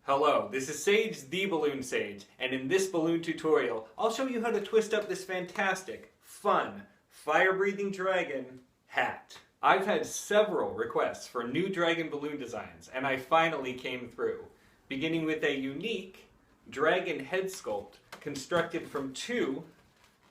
Hello, this is Sage the Balloon Sage, and in this balloon tutorial, I'll show you how to twist up this fantastic, fun, fire-breathing dragon hat. I've had several requests for new dragon balloon designs, and I finally came through, beginning with a unique dragon head sculpt constructed from two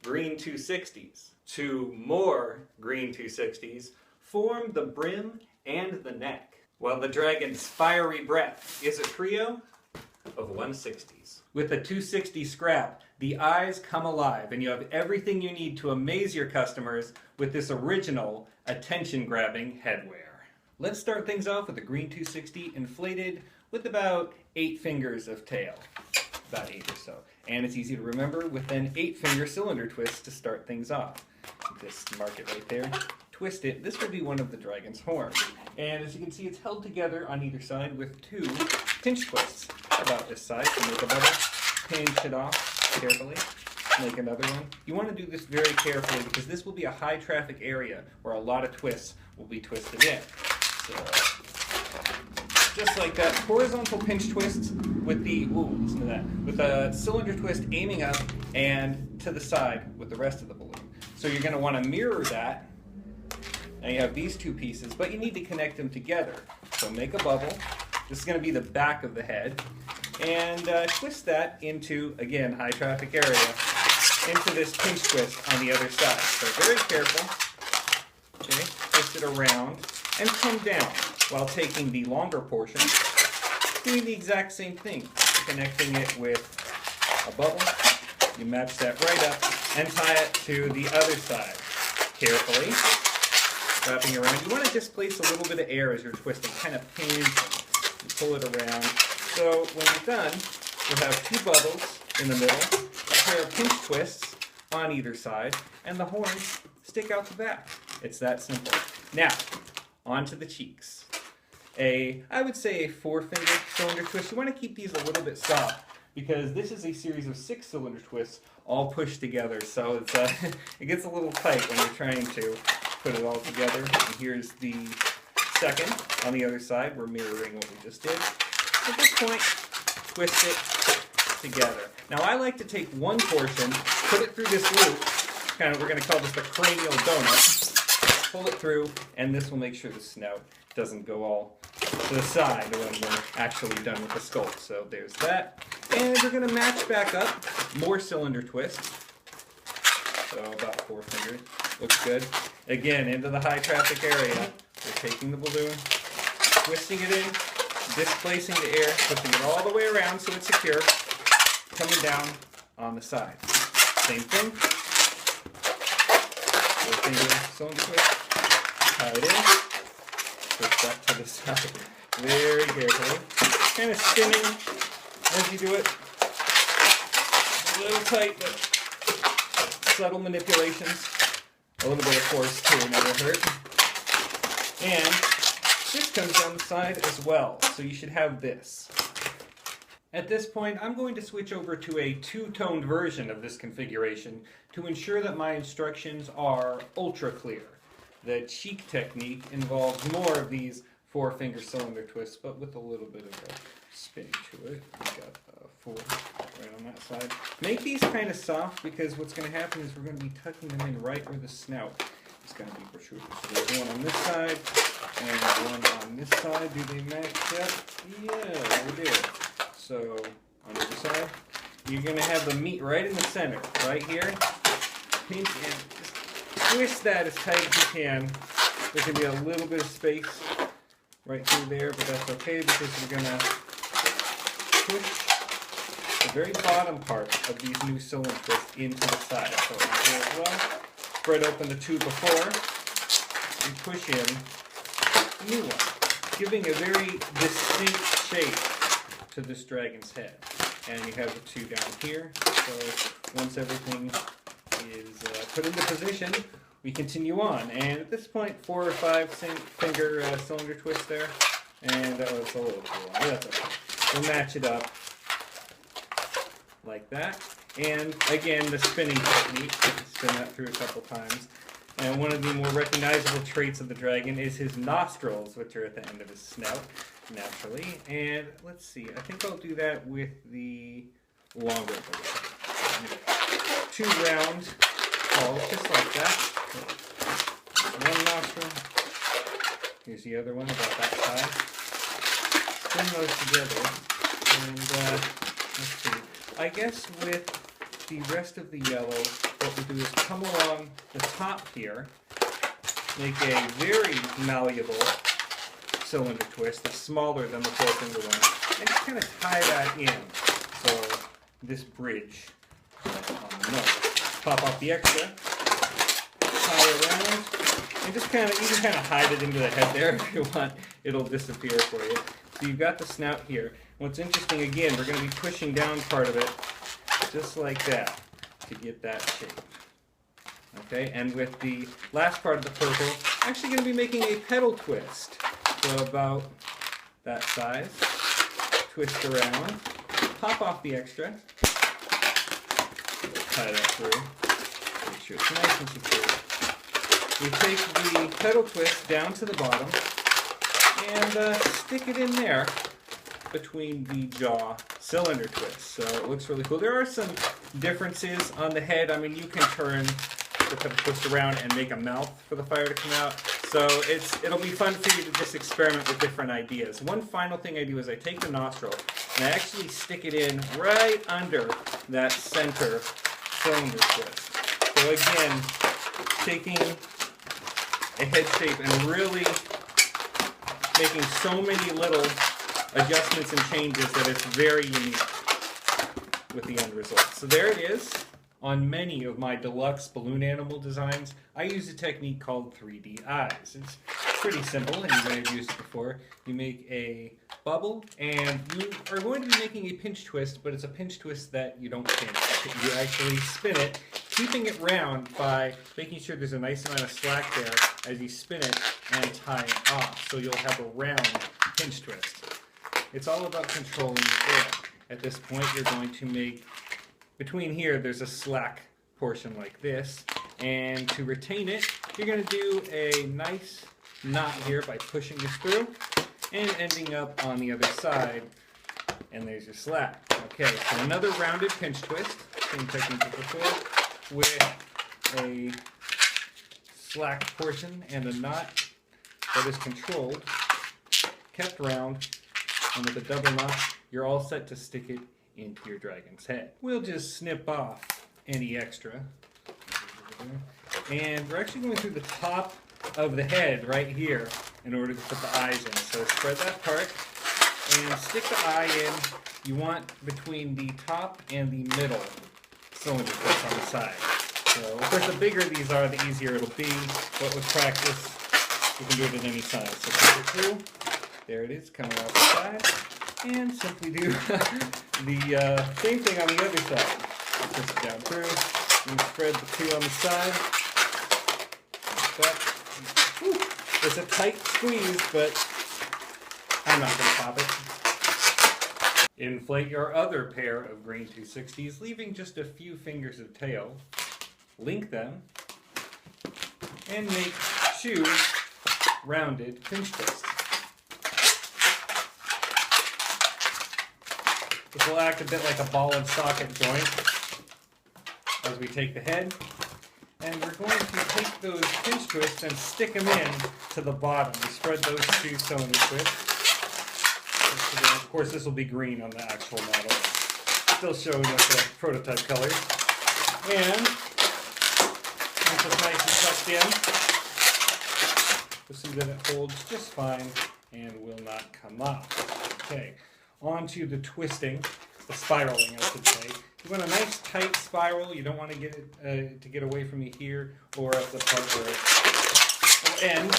green 260s. Two more green 260s form the brim and the neck, while the dragon's fiery breath is a trio of 160s. With a 260 scrap, the eyes come alive and you have everything you need to amaze your customers with this original, attention-grabbing headwear. Let's start things off with a green 260 inflated with about 8 fingers of tail. About 8 or so. And it's easy to remember with an 8-finger cylinder twist to start things off. Just mark it right there. Twist it. This will be one of the dragon's horns. And as you can see, it's held together on either side with 2 pinch twists. About this side to make a bubble. Pinch it off carefully. Make another one. You want to do this very carefully because this will be a high traffic area where a lot of twists will be twisted in. So, just like that, horizontal pinch twists with the, listen to that, with a cylinder twist aiming up and to the side with the rest of the balloon. So you're going to want to mirror that. Now you have these 2 pieces, but you need to connect them together. So make a bubble. This is going to be the back of the head. And twist that into, again, high traffic area, into this pinch twist on the other side. So very careful. Okay, twist it around and come down while taking the longer portion, doing the exact same thing, connecting it with a bubble. You match that right up and tie it to the other side. Carefully, wrapping around. You want to displace a little bit of air as you're twisting, kind of pinch and pull it around. So when you're done, you'll have 2 bubbles in the middle, a pair of pinch twists on either side, and the horns stick out the back. It's that simple. Now, onto the cheeks. I would say a 4-finger cylinder twist. You want to keep these a little bit soft because this is a series of 6 cylinder twists all pushed together. So it's, it gets a little tight when you're trying to put it all together. And here's the second on the other side. We're mirroring what we just did. At this point, twist it together. Now I like to take one portion, put it through this loop, we're going to call this the cranial donut, pull it through, and this will make sure the snout doesn't go all to the side when we're actually done with the sculpt. So there's that. And we're going to match back up, more cylinder twists. So about 4 fingers. Looks good. Again, into the high traffic area. We're taking the balloon, twisting it in, displacing the air, pushing it all the way around so it's secure, coming down on the side. Same thing. 4-finger cylinder twist. Tie it in. Push that to the side. Very carefully. Kind of spinning as you do it. A little tight, but subtle manipulations. A little bit of force too, never hurt. And this comes down the side as well, so you should have this. At this point, I'm going to switch over to a 2-toned version of this configuration to ensure that my instructions are ultra clear. The cheek technique involves more of these 4-finger cylinder twists, but with a little bit of a spin to it. We've got 4 right on that side. Make these kind of soft because what's going to happen is we're going to be tucking them in right where the snout is going to be protruding. So there's one on this side and one on this side. Do they match up? Yeah, they do. So on the other side, you're going to have the meat right in the center, right here. Pinch and just twist that as tight as you can. There can be a little bit of space right through there, but that's okay because we're going to push the very bottom part of these new cylinder twists into the side. So right here as well. Spread open the 2 before and push in the new one, giving a very distinct shape to this dragon's head. And you have the 2 down here. So once everything is put into position, we continue on. And at this point, 4 or 5-finger cylinder twist there. And that was a little too long. That's okay. We'll match it up like that. And again, the spinning technique. Spin that through a couple times. And one of the more recognizable traits of the dragon is his nostrils, which are at the end of his snout, naturally. And let's see, I think I'll do that with the longer balloon. 2 round holes, just like that. One nostril. Here's the other one, about that size. Spin those together. And let's see. I guess with the rest of the yellow, what we'll do is come along the top here, make a very malleable cylinder twist that's smaller than the 4-finger one, and just kind of tie that in. So this bridge on the nose. Pop off the extra, tie around, and just kind of, you can kind of hide it into the head there if you want. It'll disappear for you. So you've got the snout here. What's interesting, again, we're going to be pushing down part of it just like that to get that shape. Okay, and with the last part of the purple, I'm actually going to be making a petal twist. So about that size. Twist around, pop off the extra, tie that through, make sure it's nice and secure. We take the petal twist down to the bottom and stick it in there between the jaw cylinder twists. So it looks really cool. There are some differences on the head. I mean, you can turn the petal twist around and make a mouth for the fire to come out. So it'll be fun for you to just experiment with different ideas. One final thing I do is I take the nostril and I actually stick it in right under that center cylinder twist. So again, taking a head shape and really making so many little adjustments and changes that it's very unique with the end result. So there it is. On many of my deluxe balloon animal designs, I use a technique called 3D eyes. It's pretty simple, and you may have used it before. You make a bubble, and you are going to be making a pinch twist, but it's a pinch twist that you don't pinch. You actually spin it, keeping it round by making sure there's a nice amount of slack there as you spin it and tie it off, so you'll have a round pinch twist. It's all about controlling the air. At this point, you're going to make, between here, there's a slack portion like this, and to retain it, you're going to do a nice knot here by pushing this through and ending up on the other side, and there's your slack. Okay, so another rounded pinch twist, same technique as before, with a slack portion and a knot that is controlled, kept round, and with a double knot, you're all set to stick it into your dragon's head. We'll just snip off any extra. And we're actually going through the top of the head right here in order to put the eyes in. So spread that part and stick the eye in. You want between the top and the middle cylinder clips on the side. So of course the bigger these are, the easier it'll be, but with practice you can do it at any size. So put it through. There it is, coming off the side. And simply do the same thing on the other side. Push it down through, and spread the two on the side. But, it's a tight squeeze, but I'm not going to pop it. Inflate your other pair of green 260s, leaving just a few fingers of tail. Link them, and make 2 rounded pinch twists. This will act a bit like a ball and socket joint as we take the head. And we're going to take those pinch twists and stick them in to the bottom. We spread those 2 cylinder twists. Of course, this will be green on the actual model. Still showing us the prototype colors. And once it's nice and tucked in, you'll see that it holds just fine and will not come off. Okay. Onto the twisting, the spiraling, I should say. You want a nice tight spiral. You don't want to get it to get away from you here or at the part where it will end.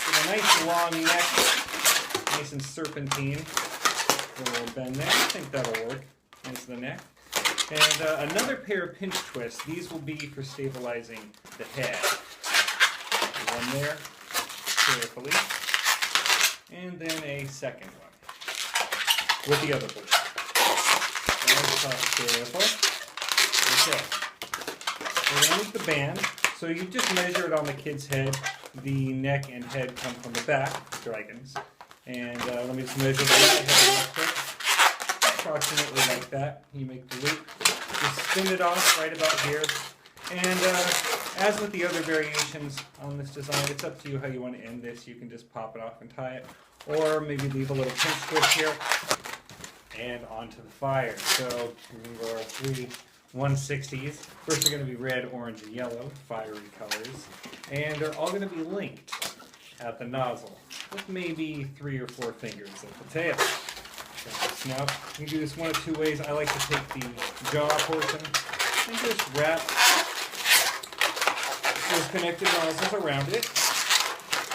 With a nice long neck, nice and serpentine. A little bend there. I think that'll work. Nice the neck. And another pair of pinch twists. These will be for stabilizing the head. One there, carefully. And then a second one with the other balloon. Careful. Okay. we're going to make the band. So you just measure it on the kid's head. The neck and head come from the back, dragons. And let me just measure the head real quick. Approximately like that. You make the loop. Just spin it off right about here. And as with the other variations on this design, it's up to you how you want to end this. You can just pop it off and tie it. Or maybe leave a little pinch twist here. And onto the fire. So remember our 3 160s. First they're going to be red, orange, and yellow, fiery colors. And they're all going to be linked at the nozzle with maybe 3 or 4 fingers at the tail. Now, you can do this one of 2 ways. I like to take the jaw portion and just wrap those connected nozzles around it.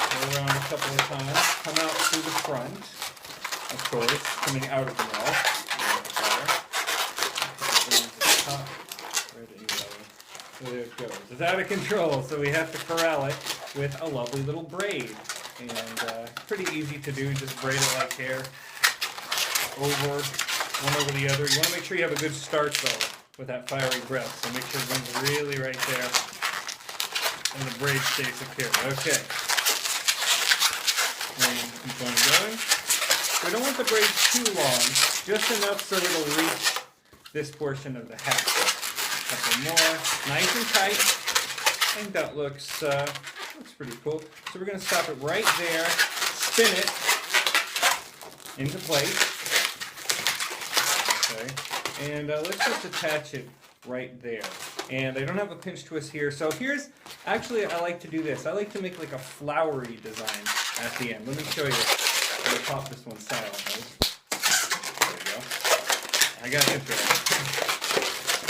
Go around a couple of times. Come out through the front, of course, coming out of the mouth. There it goes. It's out of control, so we have to corral it with a lovely little braid. And pretty easy to do, just braid it like hair. One over the other. You want to make sure you have a good start though with that fiery breath. So make sure it runs really right there. And the braid stays secure. Okay. And keep on going. We don't want the braid too long, just enough so it'll reach this portion of the hat. A couple more, nice and tight. I think that looks pretty cool. So we're going to stop it right there, spin it into place. Okay, and let's just attach it right there. And I don't have a pinch twist here, so actually I like to do this. I like to make like a flowery design at the end. Let me show you. I'm going to pop this one silently. There we go. I got it there.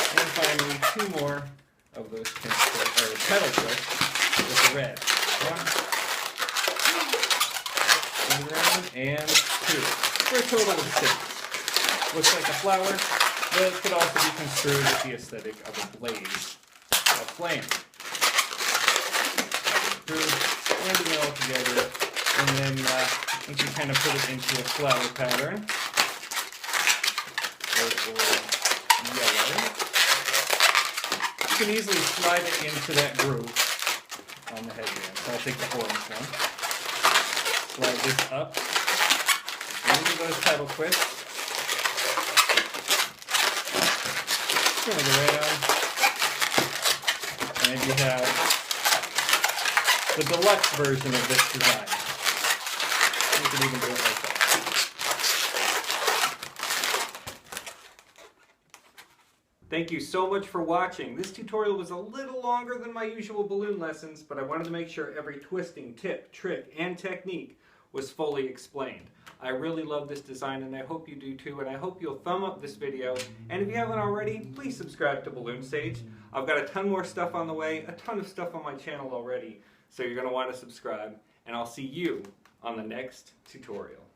And finally, 2 more of those pinch twists, or petal twists with the red. 1, and 2. For a total of 6. Looks like a flower, but could also be construed with the aesthetic of a blaze of flame. Blending it all together, and then you can kind of put it into a flower pattern. Red or yellow. You can easily slide it into that groove on the headband. So I'll take the orange one. Slide this up into those petal twists. Turn it around. And you have the deluxe version of this design. You can even do it like that. Thank you so much for watching. This tutorial was a little longer than my usual balloon lessons, but I wanted to make sure every twisting, tip, trick, and technique was fully explained. I really love this design, and I hope you do too, and I hope you'll thumb up this video. And if you haven't already, please subscribe to Balloon Sage. I've got a ton more stuff on the way, a ton of stuff on my channel already, so you're going to want to subscribe, and I'll see you on the next tutorial.